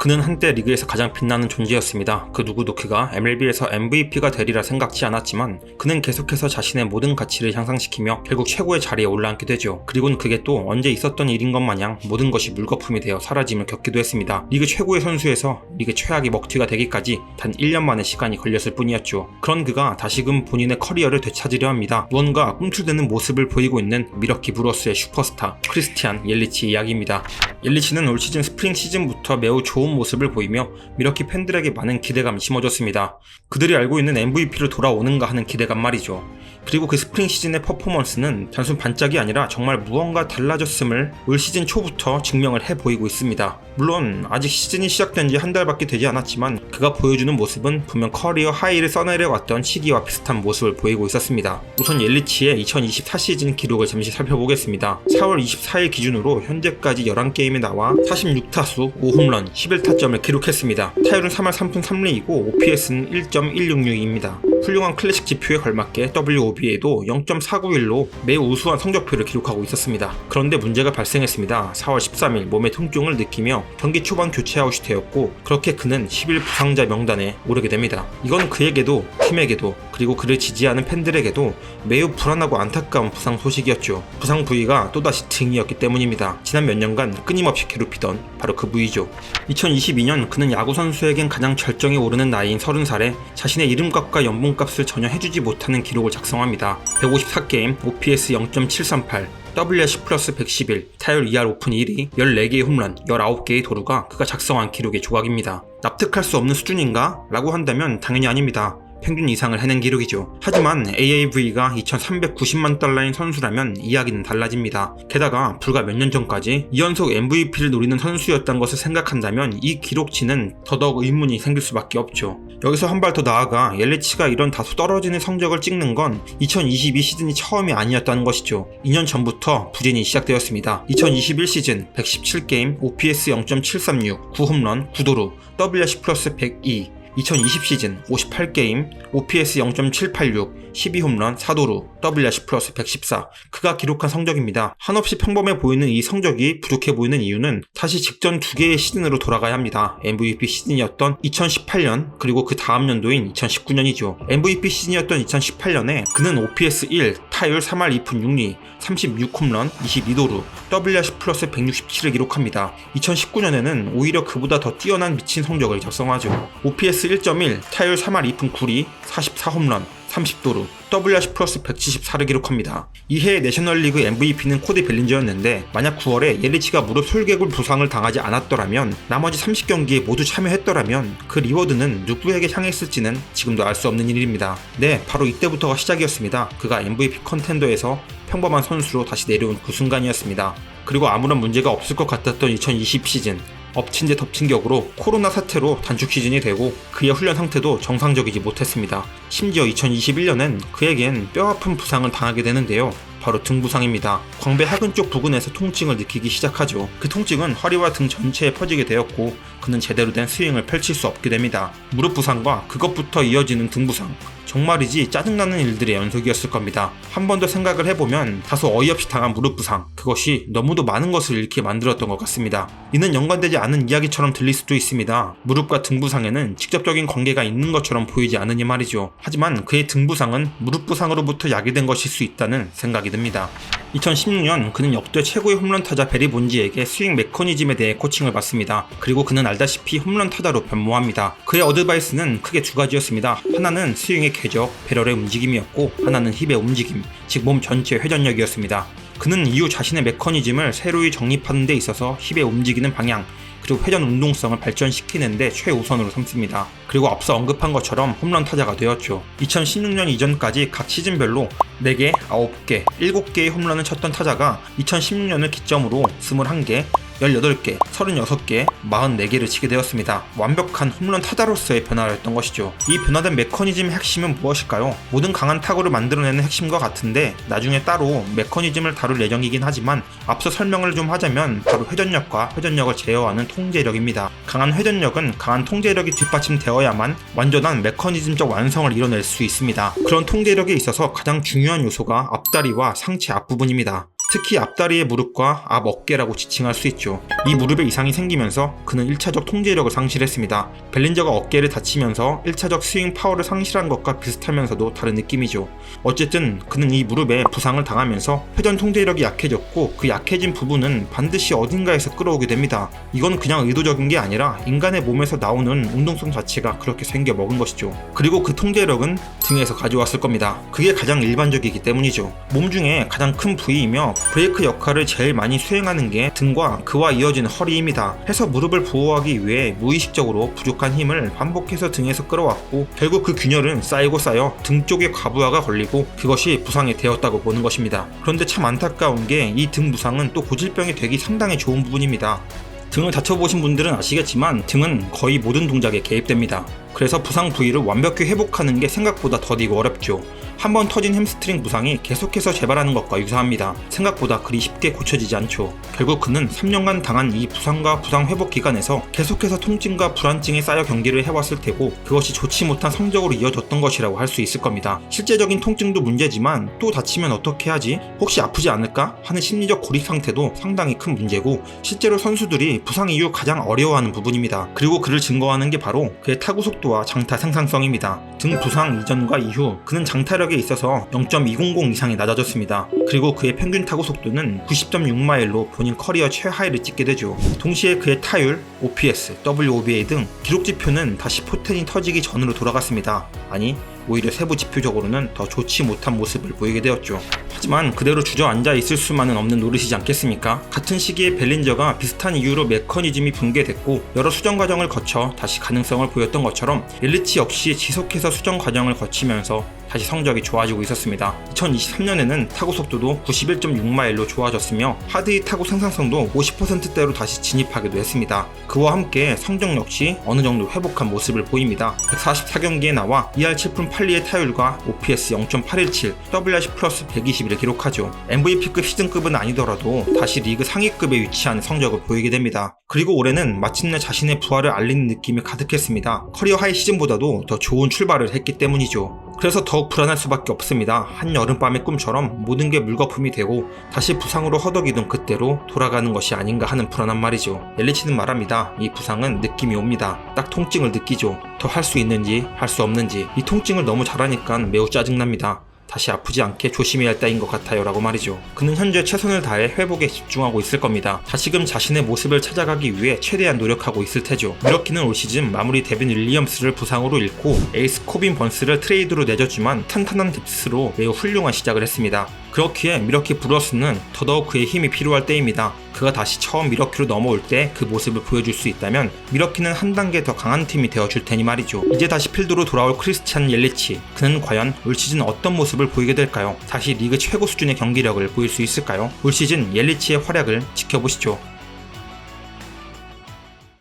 그는 한때 리그에서 가장 빛나는 존재였습니다. 그 누구도 그가 MLB에서 MVP가 되리라 생각지 않았지만 그는 계속해서 자신의 모든 가치를 향상시키며 결국 최고의 자리에 올라앉게 되죠. 그리고는 그게 또 언제 있었던 일인 것 마냥 모든 것이 물거품이 되어 사라짐을 겪기도 했습니다. 리그 최고의 선수에서 리그 최악의 먹튀가 되기까지 단 1년 만의 시간이 걸렸을 뿐이었죠. 그런 그가 다시금 본인의 커리어를 되찾으려 합니다. 무언가 꿈틀대는 모습을 보이고 있는 밀워키 브루어스의 슈퍼스타 크리스티안 옐리치 이야기입니다. 옐리치는 올 시즌 스프링 시즌부터 매우 좋은 모습을 보이며 밀워키 팬들에게 많은 기대감을 심어줬습니다. 그들이 알고 있는 MVP로 돌아오는가 하는 기대감 말이죠. 그리고 그 스프링 시즌의 퍼포먼스는 단순 반짝이 아니라 정말 무언가 달라졌음을 올 시즌 초부터 증명을 해 보이고 있습니다. 물론 아직 시즌이 시작된 지 한 달밖에 되지 않았지만 그가 보여주는 모습은 분명 커리어 하이를 써내려왔던 시기와 비슷한 모습을 보이고 있었습니다. 우선 옐리치의 2024 시즌 기록을 잠시 살펴보겠습니다. 4월 24일 기준으로 현재까지 11게임에 나와 46타수 5홈런 11타점을 기록했습니다. 타율은 3할 3푼 3리이고 OPS는 1.166입니다. 훌륭한 클래식 지표에 걸맞게 WOBA도 0.491로 매우 우수한 성적표를 기록하고 있었습니다. 그런데 문제가 발생했습니다. 4월 13일 몸에 통증을 느끼며 경기 초반 교체 아웃이 되었고 그렇게 그는 10일 부상자 명단에 오르게 됩니다. 이건 그에게도 팀에게도 그리고 그를 지지하는 팬들에게도 매우 불안하고 안타까운 부상 소식이었죠. 부상 부위가 또다시 등이었기 때문입니다. 지난 몇 년간 끊임없이 괴롭히던 바로 그 부위죠. 2022년 그는 야구 선수에겐 가장 절정에 오르는 나이인 30살에 자신의 이름값과 연봉값을 전혀 해주지 못하는 기록을 작성합니다. 154게임, OPS 0.738, WRC 플러스 111, 타율 2할 오픈 1위, 14개의 홈런, 19개의 도루가 그가 작성한 기록의 조각입니다. 납득할 수 없는 수준인가? 라고 한다면 당연히 아닙니다. 평균 이상을 해낸 기록이죠. 하지만 AAV가 2,390만 달러인 선수라면 이야기는 달라집니다. 게다가 불과 몇 년 전까지 2연속 MVP를 노리는 선수였던 것을 생각한다면 이 기록치는 더더욱 의문이 생길 수밖에 없죠. 여기서 한 발 더 나아가 옐리치가 이런 다소 떨어지는 성적을 찍는 건 2022 시즌이 처음이 아니었다는 것이죠. 2년 전부터 부진이 시작되었습니다. 2021 시즌 117게임, OPS 0.736, 9홈런, 9도루, WRC 플러스 102, 2020 시즌 58게임, OPS 0.786, 12홈런, 4도루, WRC 플러스 114. 그가 기록한 성적입니다. 한없이 평범해 보이는 이 성적이 부족해 보이는 이유는 다시 직전 두 개의 시즌으로 돌아가야 합니다. MVP 시즌이었던 2018년 그리고 그 다음 연도인 2019년이죠. MVP 시즌이었던 2018년에 그는 OPS 1, 타율 3할 2푼 6리, 36홈런, 22도루, WRC 플러스 167을 기록합니다. 2019년에는 오히려 그보다 더 뛰어난 미친 성적을 작성하죠. OPS 1.1, 타율 3할 2푼 9리, 44홈런, 30도루, WRC 플러스 174를 기록합니다. 이해의 내셔널리그 MVP는 코디 벨린저였는데 만약 9월에 옐리치가 무릎 솔개골 부상을 당하지 않았더라면 나머지 30경기에 모두 참여했더라면 그 리워드는 누구에게 향했을지는 지금도 알 수 없는 일입니다. 네, 바로 이때부터가 시작이었습니다. 그가 MVP 컨텐더에서 평범한 선수로 다시 내려온 그 순간이었습니다. 그리고 아무런 문제가 없을 것 같았던 2020 시즌 엎친 데 덮친 격으로 코로나 사태로 단축 시즌이 되고 그의 훈련 상태도 정상적이지 못했습니다. 심지어 2021년엔 그에겐 뼈아픈 부상을 당하게 되는데요. 바로 등 부상입니다. 광배 하근 쪽 부근에서 통증을 느끼기 시작하죠. 그 통증은 허리와 등 전체에 퍼지게 되었고 그는 제대로 된 스윙을 펼칠 수 없게 됩니다. 무릎 부상과 그것부터 이어지는 등 부상. 정말이지 짜증나는 일들의 연속이었을 겁니다. 한 번 더 생각을 해보면 다소 어이없이 당한 무릎 부상, 그것이 너무도 많은 것을 잃게 만들었던 것 같습니다. 이는 연관되지 않은 이야기처럼 들릴 수도 있습니다. 무릎과 등 부상에는 직접적인 관계가 있는 것처럼 보이지 않으니 말이죠. 하지만 그의 등 부상은 무릎 부상으로부터 야기된 것일 수 있다는 생각이 듭니다. 2016년 그는 역대 최고의 홈런 타자 베리 본지에게 스윙 메커니즘에 대해 코칭을 받습니다. 그리고 그는 알다시피 홈런 타자로 변모합니다. 그의 어드바이스는 크게 두 가지였습니다. 하나는 스윙의 궤적, 배럴의 움직임이었고 하나는 힙의 움직임, 즉 몸 전체 회전력이었습니다. 그는 이후 자신의 메커니즘을 새로이 정립하는 데 있어서 힙의 움직이는 방향, 그리고 회전 운동성을 발전시키는 데 최우선으로 삼습니다. 그리고 앞서 언급한 것처럼 홈런 타자가 되었죠. 2016년 이전까지 각 시즌별로 4개, 9개, 7개의 홈런을 쳤던 타자가 2016년을 기점으로 21개, 18개, 36개, 44개를 치게 되었습니다. 완벽한 홈런 타자로서의 변화였던 것이죠. 이 변화된 메커니즘의 핵심은 무엇일까요? 모든 강한 타구를 만들어내는 핵심과 같은데 나중에 따로 메커니즘을 다룰 예정이긴 하지만 앞서 설명을 좀 하자면 바로 회전력과 회전력을 제어하는 통제력입니다. 강한 회전력은 강한 통제력이 뒷받침되어야만 완전한 메커니즘적 완성을 이뤄낼 수 있습니다. 그런 통제력에 있어서 가장 중요한 요소가 앞다리와 상체 앞부분입니다. 특히 앞다리의 무릎과 앞 어깨라고 지칭할 수 있죠. 이 무릎에 이상이 생기면서 그는 1차적 통제력을 상실했습니다. 벨린저가 어깨를 다치면서 1차적 스윙 파워를 상실한 것과 비슷하면서도 다른 느낌이죠. 어쨌든 그는 이 무릎에 부상을 당하면서 회전 통제력이 약해졌고 그 약해진 부분은 반드시 어딘가에서 끌어오게 됩니다. 이건 그냥 의도적인 게 아니라 인간의 몸에서 나오는 운동성 자체가 그렇게 생겨 먹은 것이죠. 그리고 그 통제력은 등에서 가져왔을 겁니다. 그게 가장 일반적이기 때문이죠. 몸 중에 가장 큰 부위이며 브레이크 역할을 제일 많이 수행하는 게 등과 그와 이어지는 허리입니다. 해서 무릎을 보호하기 위해 무의식적으로 부족한 힘을 반복해서 등에서 끌어왔고 결국 그 균열은 쌓이고 쌓여 등 쪽에 과부하가 걸리고 그것이 부상이 되었다고 보는 것입니다. 그런데 참 안타까운 게 이 등 부상은 또 고질병이 되기 상당히 좋은 부분입니다. 등을 다쳐보신 분들은 아시겠지만 등은 거의 모든 동작에 개입됩니다. 그래서 부상 부위를 완벽히 회복하는 게 생각보다 더디고 어렵죠. 한번 터진 햄스트링 부상이 계속해서 재발하는 것과 유사합니다. 생각보다 그리 쉽게 고쳐지지 않죠. 결국 그는 3년간 당한 이 부상과 부상 회복 기간에서 계속해서 통증과 불안증이 쌓여 경기를 해왔을 테고 그것이 좋지 못한 성적으로 이어졌던 것이라고 할 수 있을 겁니다. 실제적인 통증도 문제지만 또 다치면 어떻게 하지? 혹시 아프지 않을까? 하는 심리적 고립 상태도 상당히 큰 문제고 실제로 선수들이 부상 이후 가장 어려워하는 부분입니다. 그리고 그를 증거하는 게 바로 그의 타구 속도와 장타 생산성입니다. 등 부상 이전과 이후 그는 장타력에 있어서 0.200 이상이 낮아졌습니다. 그리고 그의 평균 타구 속도는 90.6마일로 본인 커리어 최하위를 찍게 되죠. 동시에 그의 타율, OPS, WOBA 등 기록 지표는 다시 포텐이 터지기 전으로 돌아갔습니다. 아니, 오히려 세부 지표적으로는 더 좋지 못한 모습을 보이게 되었죠. 하지만 그대로 주저앉아 있을 수만은 없는 노릇이지 않겠습니까? 같은 시기에 벨린저가 비슷한 이유로 메커니즘이 붕괴됐고 여러 수정 과정을 거쳐 다시 가능성을 보였던 것처럼 옐리치 역시 지속해서 수정 과정을 거치면서 다시 성적이 좋아지고 있었습니다. 2023년에는 타구 속도도 91.6마일로 좋아졌으며 하드히 타구 생산성도 50%대로 다시 진입하기도 했습니다. 그와 함께 성적 역시 어느 정도 회복한 모습을 보입니다. 144경기에 나와 2할 7푼 8리의 타율과 OPS 0.817, WRC 플러스 121을 기록하죠. MVP급 시즌급은 아니더라도 다시 리그 상위급에 위치한 성적을 보이게 됩니다. 그리고 올해는 마침내 자신의 부활을 알리는 느낌이 가득했습니다. 커리어 하이 시즌보다도 더 좋은 출발을 했기 때문이죠. 그래서 더욱 불안할 수밖에 없습니다. 한 여름밤의 꿈처럼 모든 게 물거품이 되고 다시 부상으로 허덕이던 그때로 돌아가는 것이 아닌가 하는 불안한 말이죠. 옐리치는 말합니다. 이 부상은 느낌이 옵니다. 딱 통증을 느끼죠. 더 할 수 있는지 할 수 없는지 이 통증을 너무 잘하니까 매우 짜증납니다. 다시 아프지 않게 조심해야 할 때인 것 같아요 라고 말이죠. 그는 현재 최선을 다해 회복에 집중하고 있을 겁니다. 다시금 자신의 모습을 찾아가기 위해 최대한 노력하고 있을 테죠. 미러키는 올 시즌 마무리 데빈 윌리엄스를 부상으로 잃고 에이스 코빈 번스를 트레이드로 내줬지만 탄탄한 뎁스로 매우 훌륭한 시작을 했습니다. 그렇기에 미러키 브루어스는 더더욱 그의 힘이 필요할 때입니다. 그가 다시 처음 미러키로 넘어올 때 그 모습을 보여줄 수 있다면 미러키는 한 단계 더 강한 팀이 되어줄 테니 말이죠. 이제 다시 필드로 돌아올 크리스찬 옐리치, 그는 과연 올 시즌 어떤 모습을 보이게 될까요? 다시 리그 최고 수준의 경기력을 보일 수 있을까요? 올 시즌 옐리치의 활약을 지켜보시죠.